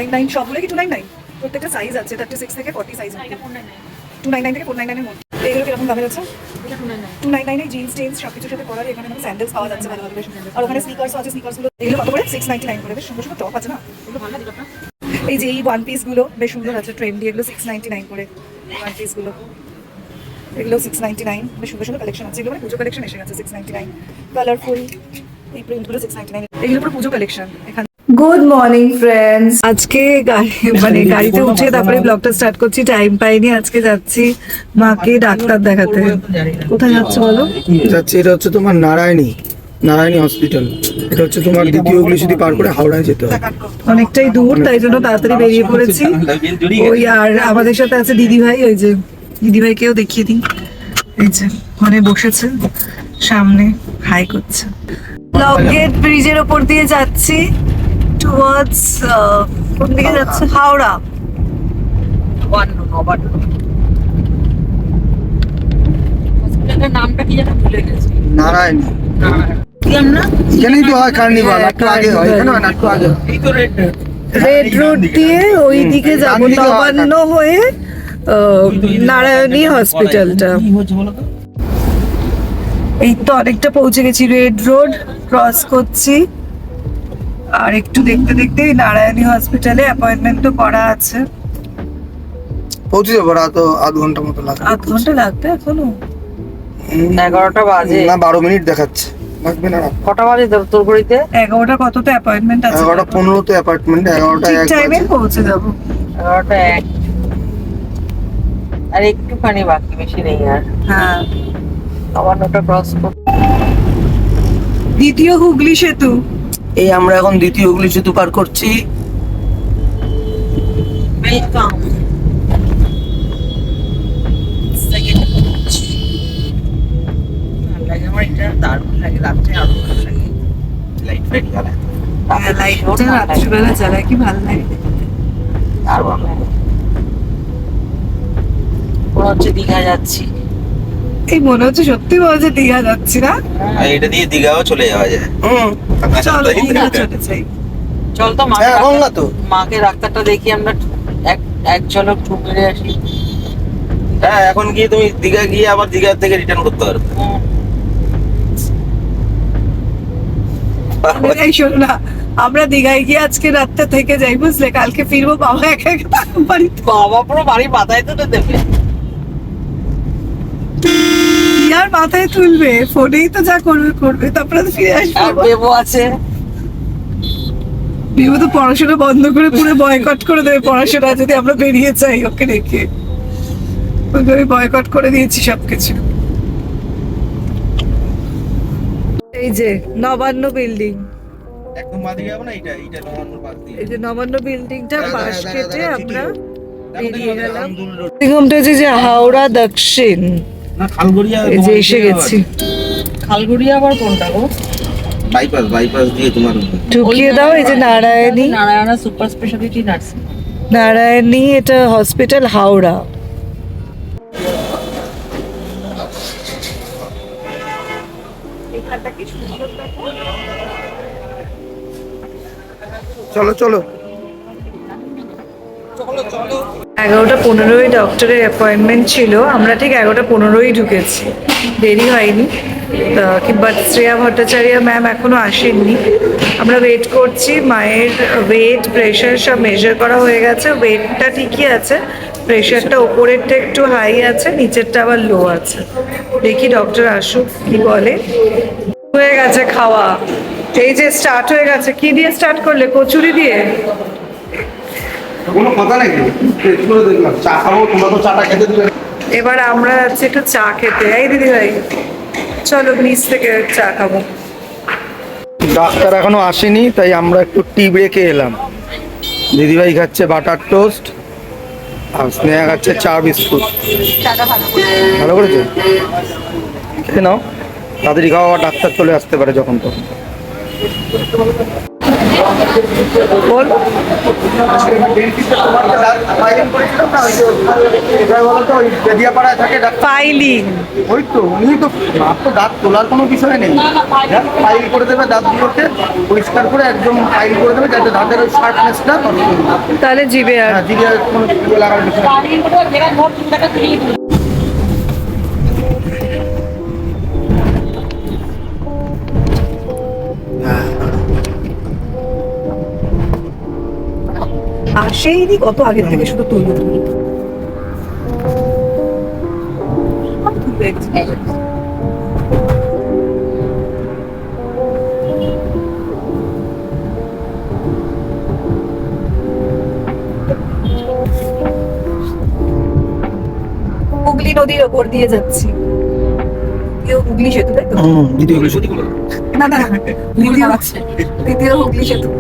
299 সবগুলো কি 299? প্রত্যেকটা সাইজ আছে 36 থেকে 40 সাইজ। এটা 499 থেকে 499 এর মধ্যে। এগুলো কিরকম দামে যাচ্ছে? এটা 299 এ জিন্স টিন্স সবকিছুর সাথে পরার এখানে মানে স্যান্ডেলস পাওয়া যাচ্ছে ভালো ভালো বেশ। আর ওখানে স্নিকার্স আছে, স্নিকার্স গুলো এগুলো কত করে? 699 করে। বেশ সুন্দর সুন্দর টপ আছে না? এগুলো ভালো লাগে টপটা। এই যে এই ওয়ান পিস গুলো বেশ সুন্দর আছে, ট্রেন্ডি, এগুলো 699 করে ওয়ান পিস গুলো। এগুলো 699, বেশ সুন্দর সুন্দর কালেকশন আছে। এগুলো মানে পুজো কালেকশন এসে গেছে। 699 কালারফুল এই প্রিন্টগুলো 699। এগুলো পুরো পুজো কালেকশন এখানে। গুড মর্নিং ফ্রেন্ডস, আজকে মানে গাড়িতে উঠে তারপরে ব্লগটা স্টার্ট করছি। টাইম পাইনি, আজকে যাচ্ছি মাকে ডাক্তার দেখাতে। কোথায় যাচ্ছ বলো? যাচ্ছি, এটা হচ্ছে তোমার নারায়ণী হসপিটাল। এটা হচ্ছে তোমার দ্বিতীয় হুগলি যদি পার করে হাওড়ায় যেতে হয়। অনেকটাই দূর, তাই জন্য তাড়াতাড়ি বেরিয়ে পড়েছি। ওই আর আমাদের সাথে আছে দিদিভাই, ওই যে দিদিভাইকেও দেখিয়ে দিই। এই যে ওখানে বসেছে সামনে, হাই করছে। লক গেট ব্রিজের ওপর দিয়ে যাচ্ছি টুয়ার্ডস কোন দিকে যাচ্ছে? হাওড়া। নামটা কি যেন ভুলে গেছি। নারায়ণী আমরা এখানেই তো হয় কার্নিভাল, একটু আগে হয়, এখানে হয় না, একটু আগে। এই তো রেড রোড দিয়ে ওই দিকে যাবো, নবান্ন হয়ে নারায়ণী হসপিটালটা। এই তো অনেকটা পৌঁছে গেছি, রেড রোড ক্রস করছি। আর একটু দেখতে দেখতে নারায়ণী হসপিটালে অ্যাপয়েন্টমেন্ট তো করা আছে। পৌঁছে যাবো, রাত আধ ঘন্টা মতো লাগবে। আধ ঘন্টা লাগবে এখনো? 11টা বাজে না, 12 মিনিট দেখাচ্ছে, লাগবে না। কটা বাজে তোর ঘড়িতে? 11টা কততে অ্যাপয়েন্টমেন্ট আছে? 11:15 তে অ্যাপার্টমেন্ট, 11টা ঠিক 1 টাইমে বাজে। পৌঁছে যাবো। 11টা 1 আর একটুখানি বাকি, বেশি নেই আর। হ্যাঁ, 9টা ক্রস করতে। দ্বিতীয় হুগলি সেতু। এই আমরা এখন দ্বিতীয় হুগলি সেতু পার করছি। ওয়েলকাম। ভালো লাগে আমার এটা, দারুণ লাগে, রাত্রে আরো ভালো লাগে। লাইট ফাইট জ্বালায়, হ্যাঁ, লাইটটা রাত্রিবেলা জ্বালায়, কি ভালো লাগে। দারুণ লাগে। মনে হচ্ছে দীঘা যাচ্ছি। এই মনে হচ্ছে সত্যি বলছে দীঘা যাচ্ছি না? আর এটা দিয়ে দীঘাও চলে যাওয়া যায়। চলো দীঘা চলে যাই। চল তো হ্যাঁ, গঙ্গা তো। মাকে ডাক্তারটা দেখি আমরা, এক ঝলক ঠুক মেরে আসি। হ্যাঁ, এখন গিয়ে তুমি দীঘা গিয়ে আবার দীঘা থেকে রিটার্ন করতে পারবে। এই শোনো না, আমরা দীঘায় গিয়ে আজকে রাতটা থেকে যাই, বুঝলে? কালকে ফিরবো, বাবা একা একা থাকবো বাড়িতে। বাবা পুরো বাড়ি মাথায় তুলে দেবে। কি আর মাথায় তুলবে, ফোনেই তো যা করবে করবে, তারপরে তো ফিরে আর আসবো। বেবো আছে। বিভু তো পড়াশোনা বন্ধ করে পুরো বয়কট করে দেবে পড়াশোনা, যদি আমরা বেরিয়ে যাই ওকে রেখে। ওকে আমি বয়কট করে দিয়েছি সবকিছু। এই যে নবান্ন বিল্ডিং, একদম বাদিকে যাবো না, এইটা নবান্ন পাশ দিয়ে। এই যে নবান্ন বিল্ডিংটা পাশ কেটে আমরা বেরিয়ে গেলাম। রামদুল রোড। নিগমটা যে হাওড়া দক্ষিণ, না, খালগড়িয়া এই যে এসে গেছি। খালগুড়িয়া আবার কোনটা গো? বাইপাস দিয়ে তোমার ঢুকিয়ে দাও। এই যে Narayani, Narayana super speciality nursing. Narayani এটা হসপিটাল হাওড়া। চলো চলো। 11:15 ডক্টরের অ্যাপয়েন্টমেন্ট ছিল, আমরা ঠিক 11:15 ঢুকেছি, দেরি হয়নি। বাট শ্রেয়া ভট্টাচার্য ম্যাম এখনো আসেননি, আমরা ওয়েট করছি। মায়ের ওয়েট, প্রেশার সব মেজার করা হয়ে গেছে, ওয়েটটা ঠিকই আছে, প্রেশারটা ওপরেরটা একটু হাই আছে, নিচেরটা আবার লো আছে। দেখি ডক্টর আসুক কি বলে। হয়ে গেছে খাওয়া, এই যে স্টার্ট হয়ে গেছে। কি দিয়ে স্টার্ট করলে? কচুরি দিয়ে? কোনো কথা নাকি? টেস্ট করে দেখলাম, চা খাবো, তোমরা তো চাটা খেতে দিলে। এবার আমরা যাচ্ছি একটু চা খেতে। এই দিদি ভাই, চলো নিচ থেকে চা খাবো। ডাক্তার এখনো আসেনি, তাই আমরা একটু টি ব্রেকে এলাম। দিদিভাই খাচ্ছে বাটার টোস্ট, আর স্নেহা খাচ্ছে চা বিস্কুট। ভালো করেছে, খেয়ে নাও, তাড়াতাড়ি খাওয়া, আবার ডাক্তার চলে আসতে পারে যখন তখন। বল। ফাইলিং। ওই তো উনি তো দাঁত তোলার কোনো বিষয় নেই, ফাইল করে দেবে দাঁতগুলোকে পরিষ্কার করে একদম ফাইল করে দেবে যাতে দাঁতের ওই শার্পনেসটা নষ্ট হয়ে যায়। তাহলে জিবে আর জিভে আর কোনো লাগার বিষয় নেই। আসেইনি, কত আগের থেকে শুধু তুলবো। হুগলি নদীর ওপর দিয়ে যাচ্ছি। হুগলি সেতু, তাই তো? দ্বিতীয় না না, দ্বিতীয় হুগলি সেতু।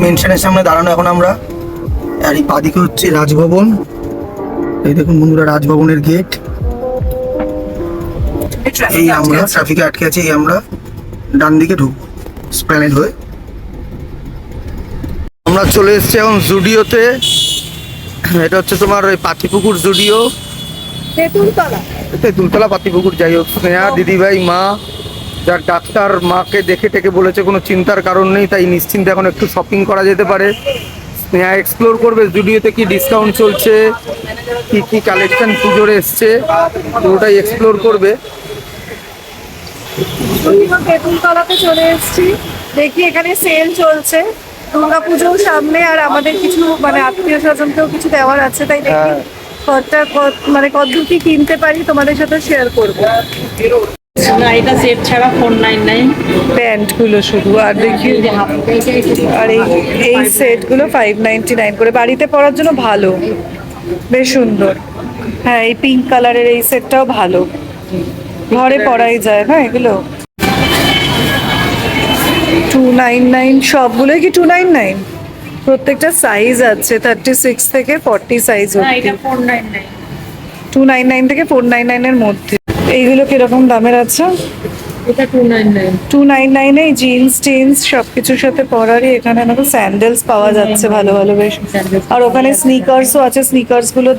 মেনশনের সামনে দাঁড়ানো এখন আমরা। আর এই বাদিকে হচ্ছে রাজভবন। এই দেখুন বন্ধুরা, রাজভবনের গেট। এই আমরা ট্রাফিকে আটকে আছি, এই আমরা ডান দিকে ঢুকবো স্প্ল্যানেড হয়ে। আমরা চলে এসেছি এখন জুডিওতে। এটা হচ্ছে তোমার ওই পাতিপুকুর জুডিও, তেঁতুলতলা পাতিপুকুর, যাই হোক। স্নেহা দিদিভাই মা, যার ডাক্তার মাকে দেখে টেকে বলেছে কোনো চিন্তার কারণ নেই, তাই নিশ্চিন্তে এখন একটু শপিং করা যেতে পারে। স্নেহা এক্সপ্লোর করবে জুডিওতে কি ডিসকাউন্ট চলছে, কি কি কালেকশন পুজোর এসছে, পুরোটাই এক্সপ্লোর করবে। তেঁতুলতলাতে চলে এসেছি, দেখি এখানে সেল চলছে, দুর্গা পুজোর সামনে, আর আমাদের কিছু মানে আত্মীয় স্বজনকেও কিছু দেওয়ার আছে, তাই দেখি মানে কত কি কিনতে পারি তোমাদের সাথে শেয়ার করবো। না, এটা সেট ছাড়া 499। প্যান্ট গুলো শুধু, আর দেখি আর এই সেট গুলো 599 করে, বাড়িতে পরার জন্য ভালো, বেশ সুন্দর। হ্যাঁ, এই পিঙ্ক কালারের এই সেটটাও ভালো, ঘরে পরাই যায় না এগুলো। 299, সবগুলোই কি 299? প্রত্যেকটা সাইজ আছে, 36 থেকে 40 সাইজ না, অবধি। এটা 499। 299 থেকে 499 এর মধ্যে। এইগুলো কিরকম দামের আছে? এটা 299। 299 এ জিন্স টিন্স সবকিছুর সাথে পরারই এখানে আমাকে স্যান্ডেলস পাওয়া যাচ্ছে ভালো ভালো বেশ। আর ওখানে স্নিকার্সও আছে, স্নিকার্স গুলো,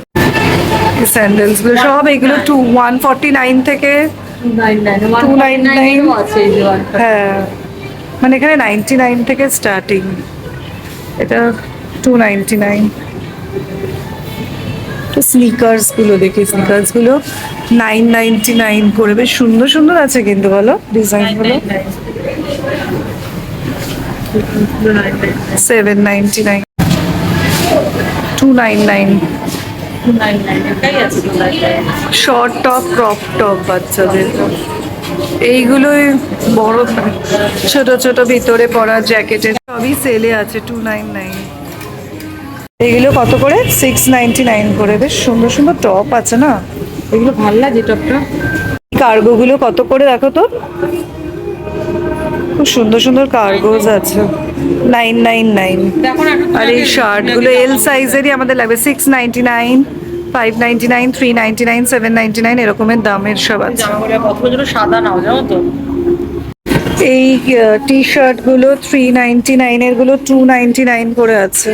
স্যান্ডেলস গুলো সব এগুলো 149 থেকে 299 আছে এই যে one। হ্যাঁ, মানে এখানে 99 থেকে স্টার্টিং, এটা 299। তো স্নিকার্স গুলো দেখি, স্নিকার্স গুলো 999 করে, বেশ সুন্দর সুন্দর আছে কিন্তু, বলো ডিজাইন গুলো। 799, 299। 299 এটাই আছে 299। শর্ট টপ, ক্রপ টপ বাচ্চাদের, এইগুলোই বড় ছোট ছোট ভিতরে পরা জ্যাকেটের সবই সেলে আছে 299। এগুলো কত করে? 699 করে, বেশ সুন্দর সুন্দর টপ আছে না এগুলো ভালো লাগে টপটা। কার্গো গুলো কত করে দেখো তো, খুব সুন্দর সুন্দর কার্গোজ আছে 999। দেখো না, আর এই শার্ট গুলো এল সাইজেরই আমাদের লাগবে 699, 599, 399, 799 এরকমের দামের সব আছে। জামাগুলো কতগুলো সাদা নাও, জানো তো। এই টি শার্ট গুলো 399 এর গুলো 299 করে আছে।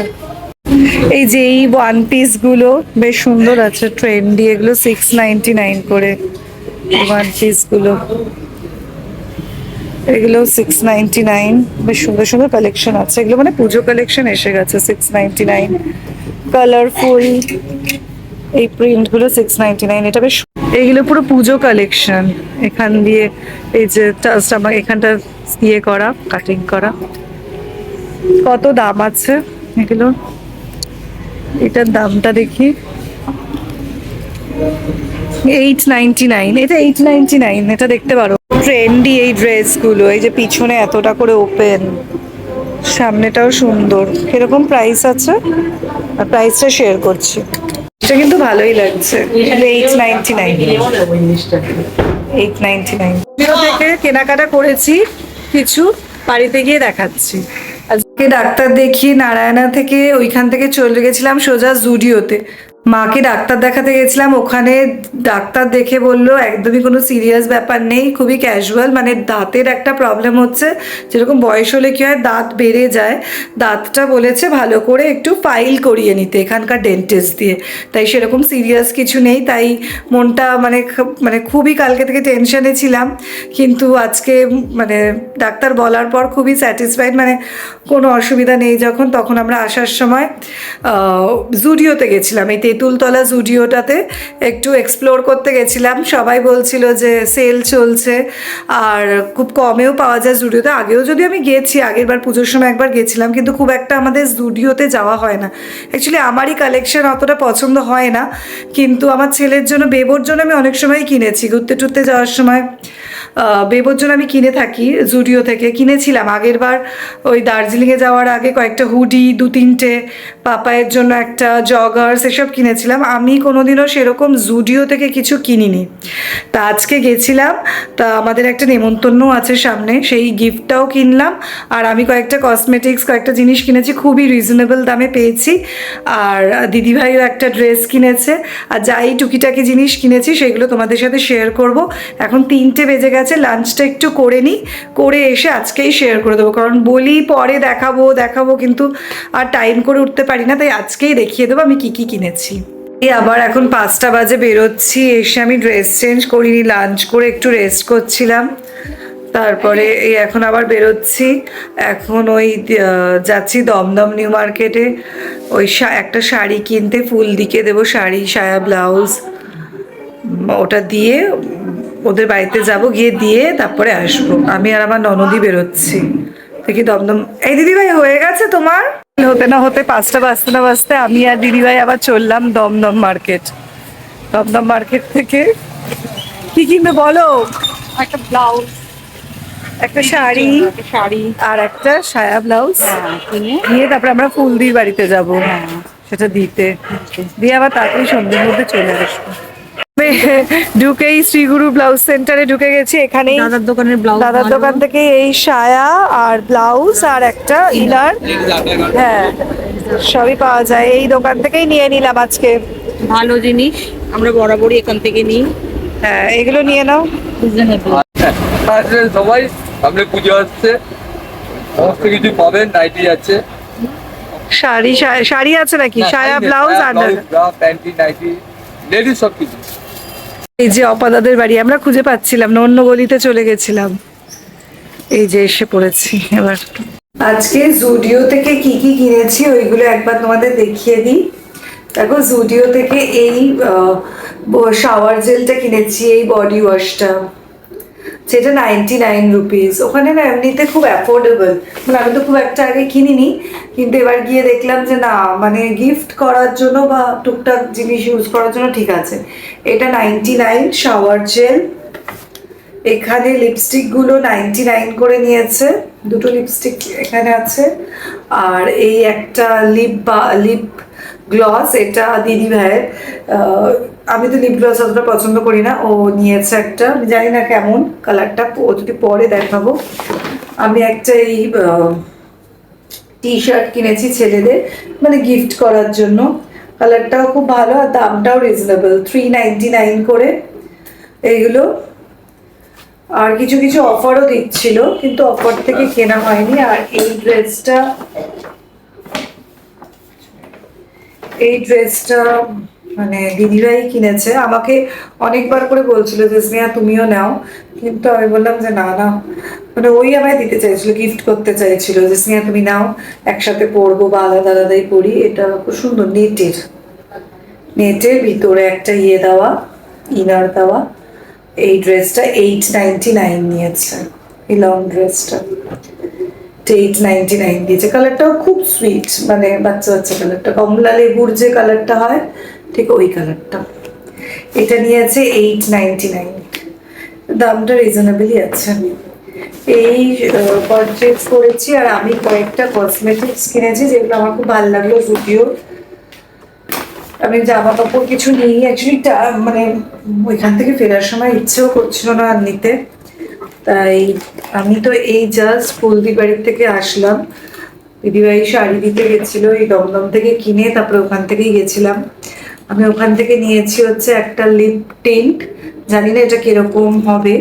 এই যে এই ওয়ান পিস গুলো বেশ সুন্দর আছে, ট্রেন্ডি, এগুলো 699 করে ওয়ান পিস গুলো, এগুলো 699। বেশ সুন্দর সুন্দর কালেকশন আছে, এগুলো মানে পুজো কালেকশন এসে গেছে 699। কালারফুল এই প্রিন্ট গুলো 699, এটা বেশ, এইগুলো পুরো পুজো কালেকশন। এখান দিয়ে এই যে জাস্ট আমার এখানটা ইয়ে করা, কাটিং করা। কত দাম আছে এগুলো, এটার দামটা দেখি, 899, এটা 899, এটা দেখতে পারো। ট্রেন্ডি এই ড্রেস গুলো, এই যে পিছনে এতটা করে ওপেন, সামনেটাও সুন্দর। কিরকম প্রাইস আছে, আর প্রাইসটা শেয়ার করছি। এটা কিন্তু ভালোই লাগছে, 899। 899 থেকে কেনাকাটা করেছি কিছু, বাড়িতে গিয়ে দেখাচ্ছি। আজকে ডাক্তার দেখিয়ে নারায়ণা থেকে ওইখান থেকে চলে গেছিলাম সোজা জুডিওতে। মাকে ডাক্তার দেখাতে গেছিলাম, ওখানে ডাক্তার দেখে বললো একদমই কোনো সিরিয়াস ব্যাপার নেই, খুবই ক্যাজুয়াল, মানে দাঁতের একটা প্রবলেম হচ্ছে, যেরকম বয়স হলে কি হয় দাঁত বেড়ে যায়, দাঁতটা বলেছে ভালো করে একটু ফাইল করিয়ে নিতে এখানকার ডেন্টিস্ট দিয়ে, তাই সেরকম সিরিয়াস কিছু নেই। তাই মনটা মানে খুবই কালকে থেকে টেনশনে ছিলাম, কিন্তু আজকে মানে ডাক্তার বলার পর খুবই স্যাটিসফাইড, মানে কোনো অসুবিধা নেই। যখন তখন আমরা আসার সময় জুডিওতে গেছিলাম, এই তেঁতুলতলা জুডিওটাতে একটু এক্সপ্লোর করতে গেছিলাম, সবাই বলছিল যে সেল চলছে আর খুব কমেও পাওয়া যায় জুডিওতে। আগেও যদি আমি গেছি, আগের বার পুজোর সময় একবার গেছিলাম, কিন্তু খুব একটা আমাদের জুডিওতে যাওয়া হয় না। অ্যাকচুয়ালি আমারই কালেকশন অতটা পছন্দ হয় না, কিন্তু আমার ছেলের জন্য, বেবোর জন্য আমি অনেক সময় কিনেছি, ঘুরতে টুরতে যাওয়ার সময় বেবোর জন্য আমি কিনে থাকি, জুডিও থেকে কিনেছিলাম আগের বার। ওই দার্জিলিংয়ে যাওয়ার আগে কয়েকটা হুডি, 2-3টে, পাপায়ের জন্য একটা জগার্স, এসব কিনেছিলাম। আমি কোনোদিনও সেরকম জুডিও থেকে কিছু কিনিনি। তা আজকে গেছিলাম, তা আমাদের একটা নেমন্তন্ন আছে সামনে, সেই গিফটটাও কিনলাম। আর আমি কয়েকটা কসমেটিক্স, কয়েকটা জিনিস কিনেছি, খুবই রিজনেবল দামে পেয়েছি। আর দিদিভাইও একটা ড্রেস কিনেছে। আর যাই টুকিটাকি জিনিস কিনেছি সেগুলো তোমাদের সাথে শেয়ার করব। এখন 3টে বেজে গেছে, লাঞ্চটা একটু করে নিই, করে এসে আজকেই শেয়ার করে দেবো, কারণ বলি পরে দেখাবো কিন্তু আর টাইম করে উঠতে পারি না, তাই আজকেই দেখিয়ে দেবো আমি কি কি কিনেছি। এই আবার এখন 5টা বাজে বেরোচ্ছি, এসে আমি ড্রেস চেঞ্জ করিনি, লাঞ্চ করে একটু রেস্ট করছিলাম, তারপরে এই এখন আবার বেরোচ্ছি। এখন ওই যাচ্ছি দমদম নিউ মার্কেটে, ওই একটা শাড়ি কিনতে, ফুল দিকে দেবো, শাড়ি, সায়া, ব্লাউজ, ওটা দিয়ে ওদের বাড়িতে যাব, গিয়ে দিয়ে তারপরে আসবো। আমি আর আমার ননদই বেরোচ্ছি। দেখি দমদম, এই দিদিভাই হয়ে গেছে তোমার? হতে না হতে 5টা বাজতে না বাজতে আমি আর দিদিভাই আবার চললাম দমদম মার্কেট। দমদম মার্কেট থেকে কি কিনবে বলো? একটা ব্লাউজ, একটা শাড়ি আর একটা সায়া ব্লাউজ কিনে নিয়ে তারপরে আমরা ফুলদির বাড়িতে যাব, সেটা দিতে দিয়ে আবার তাড়াতাড়ি সন্ধ্যের মধ্যে চলে আসবো। ঢুকেই শ্রীগুরু ব্লাউজ সেন্টারে ঢুকে গেছি, এখানেই দাদার দোকানের ব্লাউজ, দাদার দোকান থেকে এই সায়া আর ব্লাউজ আর একটা ইনার, হ্যাঁ সবই পাওয়া যায়, এই দোকান থেকেই নিয়ে নিলাম আজকে। ভালো জিনিস, আমরা বরাবরই এখান থেকে নিই। হ্যাঁ এগুলো নিয়ে নাও। আসলে সবাই সামনে পুজো আসছে, সমস্ত কিছু পাবেন, নাইটি আছে, শাড়ি আছে নাকি? সায়া ব্লাউজ আর প্যান্টি, নাইটি, লেডিস সব কিছু। এই যে অপাদাদের বাড়ি, আমরা খুঁজে পাচ্ছিলাম না, অন্য গলিতে চলে গেছিলাম, এই যে এসে পড়েছি এবার। আজকে জুডিও থেকে কি কি কিনেছি ওইগুলো একবার তোমাদের দেখিয়ে দিই। দেখো জুডিও থেকে এই শাওয়ার জেলটা কিনেছি, এই বডি ওয়াশটা, সেটা 99 রুপিস। ওখানে না এমনিতে খুব অ্যাফোর্ডেবল, মানে আমি তো খুব একটা আগে কিনিনি, কিন্তু এবার গিয়ে দেখলাম যে না, মানে গিফট করার জন্য বা টুকটাক জিনিস ইউজ করার জন্য ঠিক আছে। এটা 99 শাওয়ার জেল। এখানে লিপস্টিকগুলো 99 করে নিয়েছে, দুটো লিপস্টিক এখানে আছে। আর এই একটা লিপ গ্লস, এটা দিদি ভাইয়ের, আমি তো লিপ গ্লস অতটা পছন্দ করি না, ও নিয়েছে একটা, আমি জানি না কেমন কালারটা, ও যদি পরে দেখাবো। আমি একটা এই টি শার্ট কিনেছি ছেলেদের, মানে গিফট করার জন্য, কালারটাও খুব ভালো আর দামটাও রিজনেবল, 399 করে এইগুলো। আর কিছু কিছু অফারও দিচ্ছিল, কিন্তু অফার থেকে কেনা হয়নি। আর এই ড্রেসটা মানে দিদিভাই কিনেছে, আমাকে অনেকবার করে বলছিল যে স্নেহা তুমিও নাও, কিন্তু আমি বললাম যে না, মানে ওই আমায় দিতে চাইছিল, গিফট করতে চাইছিল যে স্নেহা তুমি নাও, একসাথে পরবো বা আলাদা আলাদাই পরি। এটা খুব সুন্দর, নেটের ভিতরে একটা ইয়ে দেওয়া, ইনার দেওয়া। এই ড্রেসটা 899 নিয়েছে, এই লং ড্রেসটা 899 দিয়েছে। কালারটাও খুব সুইট, মানে বাচ্চা কালারটা, কমলা লেবুর যে কালারটা হয় ঠিক ওই কালারটা। এটা নিয়েছে 899, দামটা রিজনেবলই আছে। এই পারচেজ করেছি। আর আমি কয়েকটা কসমেটিক্স কিনেছি যেগুলো আমার খুব ভালো লাগলো জুডিও। আমি জামা কাপড় কিছু নিই, অ্যাকচুয়ালি মানে ওইখান থেকে ফেরার সময় ইচ্ছেও করছিল না আর নিতে, তাই আমি তো এই জাস্ট ফুলদি বাড়ির থেকে আসলাম। দিদিভাই শাড়ি দিতে গেছিলো, এই দমদম থেকে কিনে তারপরে ওখান থেকেই গেছিলাম। আমি ওখান থেকে নিয়েছি হচ্ছে একটা লিপ টিন্ট, জানি না এটা কিরকম হবে,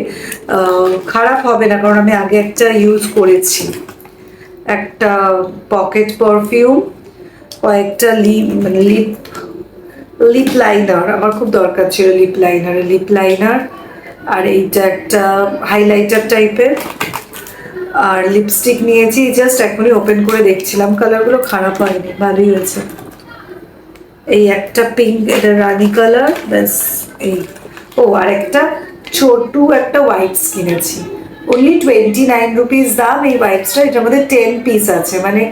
খারাপ হবে না কারণ আমি আগে একটা ইউজ করেছি। একটা পকেট পারফিউম, কয়েকটা লিপ লাইনার, আমার খুব দরকার ছিল লিপ লাইনার, আর এইটা একটা হাইলাইটার টাইপের, আর লিপস্টিক নিয়েছি। জাস্ট এখনই ওপেন করে দেখছিলাম, কালারগুলো খারাপ হয়নি, ভালোই হয়েছে। এই একটা পিঙ্ক, এটা রানি কালার, ব্যাস এই। ও আর একটা ছোটু একটা ওয়াইপস কিনেছি, অনলি 29 রুপিস দাম এই ওয়াইপসটা। এটার মধ্যে 10 পিস আছে, মানে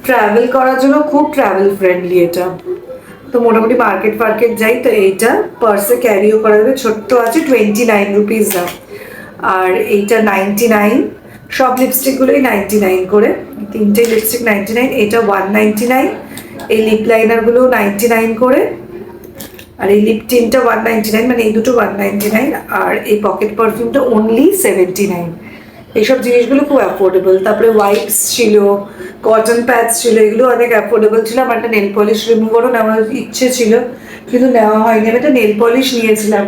ট্রাভেল করার জন্য খুব ট্রাভেল ফ্রেন্ডলি এটা। তো মোটামুটি মার্কেট যাই তো এইটা পার্সে ক্যারিও করা যাবে, ছোট্ট আছে, 29 রুপিস দাম। আর এইটা 99, সব লিপস্টিকগুলোই 99 করে, তিনটে লিপস্টিক 99, এটা 199, এই লিপ লাইনারগুলো 99 করে, আর এই লিপ টিনটা 199, মানে এই দুটো 199, আর এই পকেট পারফিউমটা অনলি 79। এইসব জিনিসগুলো খুব অ্যাফোর্ডেবল। তারপরে ওয়াইপস ছিল, কটন প্যাডস ছিল, এগুলো অনেক অ্যাফোর্ডেবল ছিল। আমার একটা নেল পলিশ রিমুভারও নেওয়ার ইচ্ছে ছিল, কিন্তু নেওয়া হয়নি। আমি একটা নেল পলিশ নিয়েছিলাম,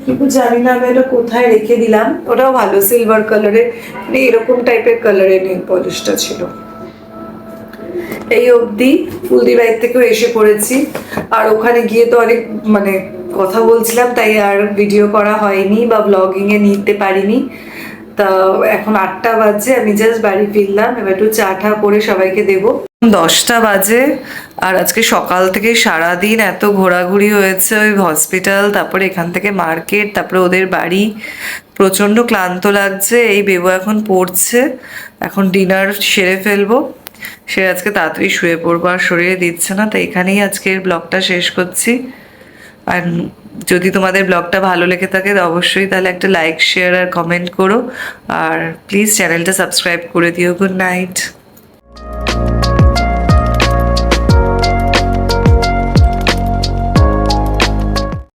কিন্তু জানি না আমি এটা কোথায় রেখে দিলাম। ওটাও ভালো, সিলভার কালারের, মানে এরকম টাইপের কালারের নেল পলিশটা ছিল। এই অবধি ফুলদি বাইর থেকেও এসে পড়েছি, আর ওখানে গিয়ে তো অনেক মানে কথা বলছিলাম, তাই আর ভিডিও করা হয়নি বা ব্লগিং এ নিতে পারিনি। তা এখন 8টা বাজে, আমি জাস্ট বাড়ি ফিরলাম, এবার একটু চা টা করে সবাইকে দেবো। 10টা বাজে, আর আজকে সকাল থেকে সারাদিন এত ঘোরাঘুরি হয়েছে, ওই হসপিটাল, তারপরে এখান থেকে মার্কেট, তারপরে ওদের বাড়ি, প্রচণ্ড ক্লান্ত লাগছে। এই বেবু এখন পড়ছে, এখন ডিনার সেরে ফেলবো, সে আজকে তাড়াতাড়ি শুয়ে পড়বো, আর শরীরে দিচ্ছে না। তাই এখানেই আজকের ব্লগটা শেষ করছি। আর যদি তোমাদের ব্লগটা ভালো লেগে থাকে অবশ্যই তাহলে একটা লাইক, শেয়ার আর কমেন্ট করো, আর প্লিজ চ্যানেলটা সাবস্ক্রাইব করে দিও। Good night.